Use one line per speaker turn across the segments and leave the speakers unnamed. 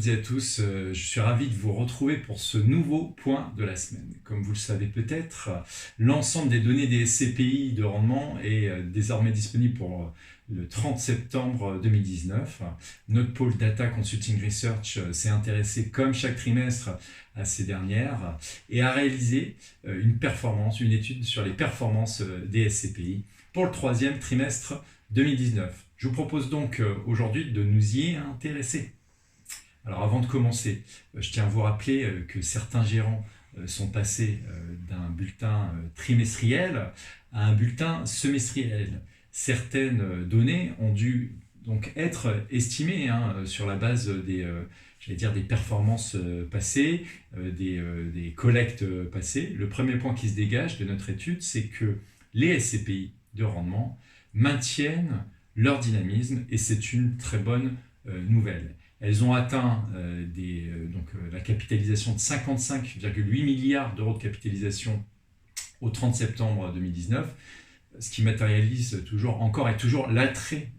toutes et à tous, je suis ravi de vous retrouver pour ce nouveau point de la semaine. Comme vous le savez peut-être, l'ensemble des données des SCPI de rendement est désormais disponible pour le 30 septembre 2019. Notre pôle Data Consulting Research s'est intéressé comme chaque trimestre à ces dernières et a réalisé une étude sur les performances des SCPI pour le troisième trimestre 2019. Je vous propose donc aujourd'hui de nous y intéresser. Alors avant de commencer, je tiens à vous rappeler que certains gérants sont passés d'un bulletin trimestriel à un bulletin semestriel. Certaines données ont dû donc être estimées sur la base des performances passées, des collectes passées. Le premier point qui se dégage de notre étude, c'est que les SCPI de rendement maintiennent leur dynamisme et c'est une très bonne nouvelle. Elles ont atteint la capitalisation de 55,8 milliards d'euros de capitalisation au 30 septembre 2019, ce qui matérialise toujours l'attrait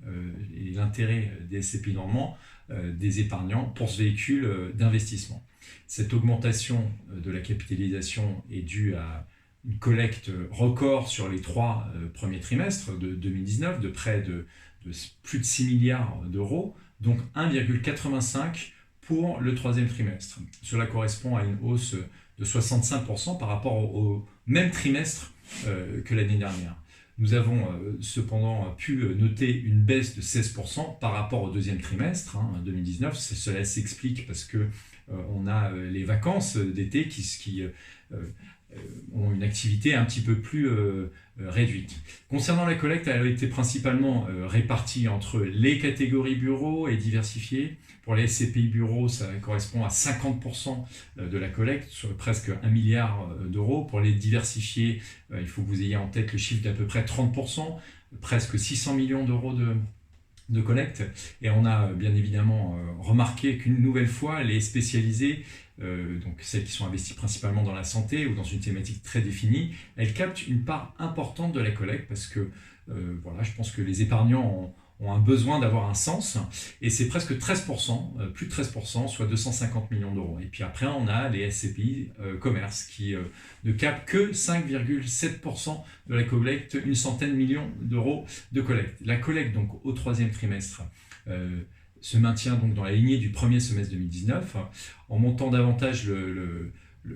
et l'intérêt des SCPI de rendement des épargnants pour ce véhicule d'investissement. Cette augmentation de la capitalisation est due à une collecte record sur les 3 premiers trimestres de 2019 de près de plus de 6 milliards d'euros, donc 1,85 pour le troisième trimestre. Cela correspond à une hausse de 65% par rapport au même trimestre que l'année dernière. Nous avons cependant pu noter une baisse de 16% par rapport au deuxième trimestre 2019. Cela s'explique parce que on a les vacances d'été qui ont une activité un petit peu plus réduite. Concernant la collecte, elle a été principalement répartie entre les catégories bureaux et diversifiées. Pour les SCPI bureaux, ça correspond à 50% de la collecte, sur presque 1 milliard d'euros. Pour les diversifiés, il faut que vous ayez en tête le chiffre d'à peu près 30%, presque 600 millions d'euros de collecte. Et on a bien évidemment remarqué qu'une nouvelle fois, les spécialisées, donc celles qui sont investies principalement dans la santé ou dans une thématique très définie, elles captent une part importante de la collecte parce que je pense que les épargnants ont un besoin d'avoir un sens et c'est presque 13%, plus de 13%, soit 250 millions d'euros. Et puis après, on a les SCPI commerce qui ne captent que 5,7% de la collecte, une centaine de millions d'euros de collecte. La collecte donc au troisième trimestre se maintient donc dans la lignée du premier semestre 2019, en montant davantage le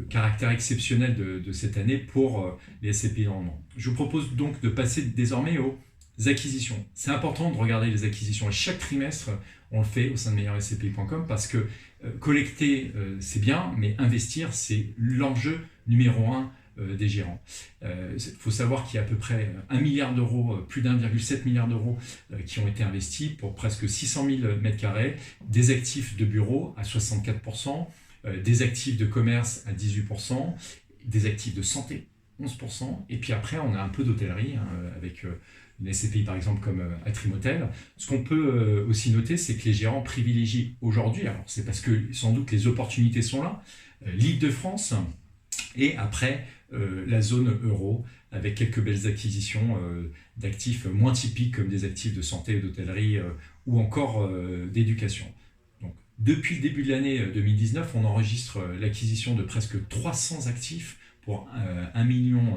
caractère exceptionnel de cette année pour les SCPI de rendement. Je vous propose donc de passer désormais aux acquisitions. C'est important de regarder les acquisitions. Et chaque trimestre, on le fait au sein de meilleurscpi.com parce que collecter, c'est bien, mais investir, c'est l'enjeu numéro 1 des gérants. Il faut savoir qu'il y a à peu près 1 milliard d'euros, plus d'1,7 milliard d'euros qui ont été investis pour presque 600 000 m², des actifs de bureau à 64%, des actifs de commerce à 18%, des actifs de santé 11%, et puis après on a un peu d'hôtellerie avec une SCPI par exemple comme Atrimotel. Ce qu'on peut aussi noter, c'est que les gérants privilégient aujourd'hui, alors c'est parce que sans doute les opportunités sont là, l'Île-de-France et après la zone euro, avec quelques belles acquisitions d'actifs moins typiques comme des actifs de santé, d'hôtellerie ou encore d'éducation. Donc, depuis le début de l'année 2019, on enregistre l'acquisition de presque 300 actifs pour 1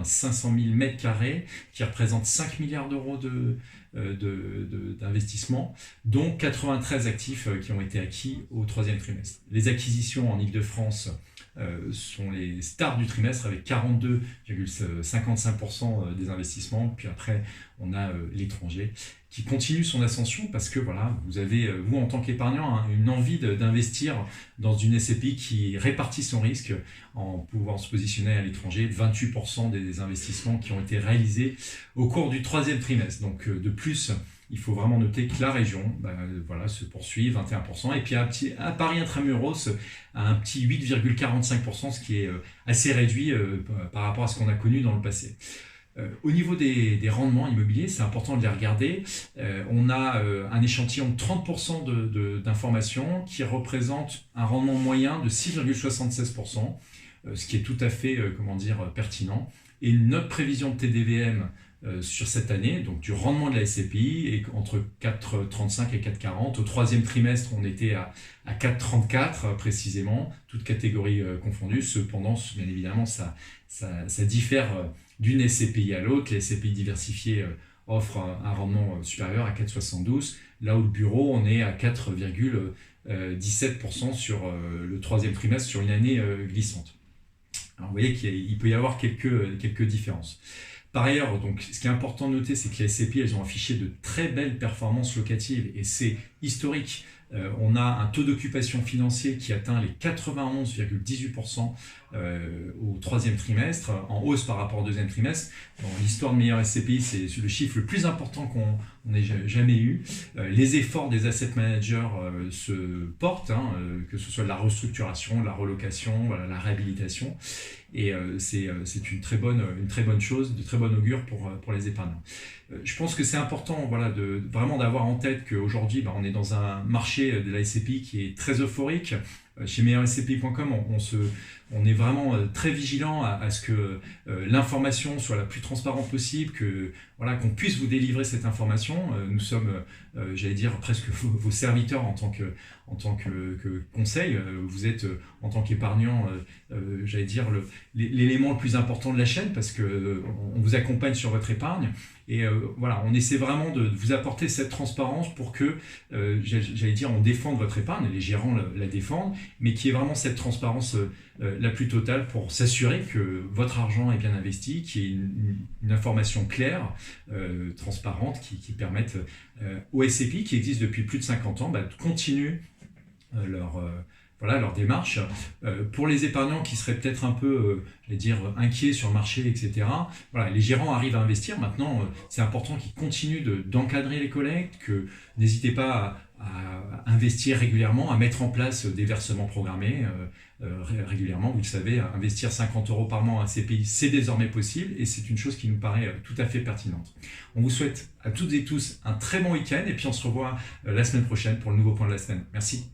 500 000 m², qui représente 5 milliards d'euros d'investissement, dont 93 actifs qui ont été acquis au troisième trimestre. Les acquisitions en Île-de-France sont les stars du trimestre avec 42,55% des investissements. Puis après, on a l'étranger qui continue son ascension parce que vous avez, vous en tant qu'épargnant, une envie d'investir dans une SCPI qui répartit son risque en pouvant se positionner à l'étranger. 28% des investissements qui ont été réalisés au cours du troisième trimestre. Donc de plus, il faut vraiment noter que la région se poursuit, 21%, et puis à Paris Intramuros, à un petit 8,45%, ce qui est assez réduit par rapport à ce qu'on a connu dans le passé. Au niveau des rendements immobiliers, c'est important de les regarder. On a un échantillon de 30% d'informations qui représente un rendement moyen de 6,76%, ce qui est tout à fait pertinent. Et notre prévision de TDVM sur cette année, donc du rendement de la SCPI, et entre 4,35 et 4,40. Au troisième trimestre, on était à 4,34 précisément, toutes catégories confondues. Cependant, bien évidemment, ça diffère d'une SCPI à l'autre. Les SCPI diversifiées offrent un rendement supérieur à 4,72. Là où le bureau, on est à 4,17% sur le troisième trimestre sur une année glissante. Alors, vous voyez qu'il peut y avoir quelques différences. Par ailleurs, donc, ce qui est important de noter, c'est que les SCPI, elles ont affiché de très belles performances locatives et c'est historique. On a un taux d'occupation financier qui atteint les 91,18% au troisième trimestre, en hausse par rapport au deuxième trimestre. Dans l'histoire de meilleure SCPI, c'est le chiffre le plus important qu'on n'ait jamais eu. Les efforts des asset managers se portent, que ce soit de la restructuration, de la relocation, voilà, la réhabilitation. Et c'est une très bonne chose, de très bon augure pour les épargnants. Je pense que c'est important, voilà, vraiment d'avoir en tête qu'aujourd'hui, on est dans un marché de la SCPI qui est très euphorique. Chez meilleurscpi.com, on est vraiment très vigilant à ce que l'information soit la plus transparente possible, qu'on puisse vous délivrer cette information. Nous sommes, j'allais dire, presque vos serviteurs en tant que conseil. Vous êtes, en tant qu'épargnant, j'allais dire, l'élément le plus important de la chaîne parce qu'on vous accompagne sur votre épargne. Et voilà, on essaie vraiment de vous apporter cette transparence pour que, j'allais dire, on défende votre épargne, les gérants la défendent, mais qu'il y ait vraiment cette transparence la plus totale pour s'assurer que votre argent est bien investi, qu'il y ait une information claire, transparente, qui permette aux SCPI qui existent depuis plus de 50 ans de continuer leur démarche. Pour les épargnants qui seraient peut-être un peu, inquiets sur le marché, etc., voilà, les gérants arrivent à investir. Maintenant, c'est important qu'ils continuent d'encadrer les collectes, que n'hésitez pas à investir régulièrement, à mettre en place des versements programmés régulièrement. Vous le savez, investir 50 € par mois à un CPI, c'est désormais possible et c'est une chose qui nous paraît tout à fait pertinente. On vous souhaite à toutes et tous un très bon week-end et puis on se revoit la semaine prochaine pour le nouveau point de la semaine. Merci.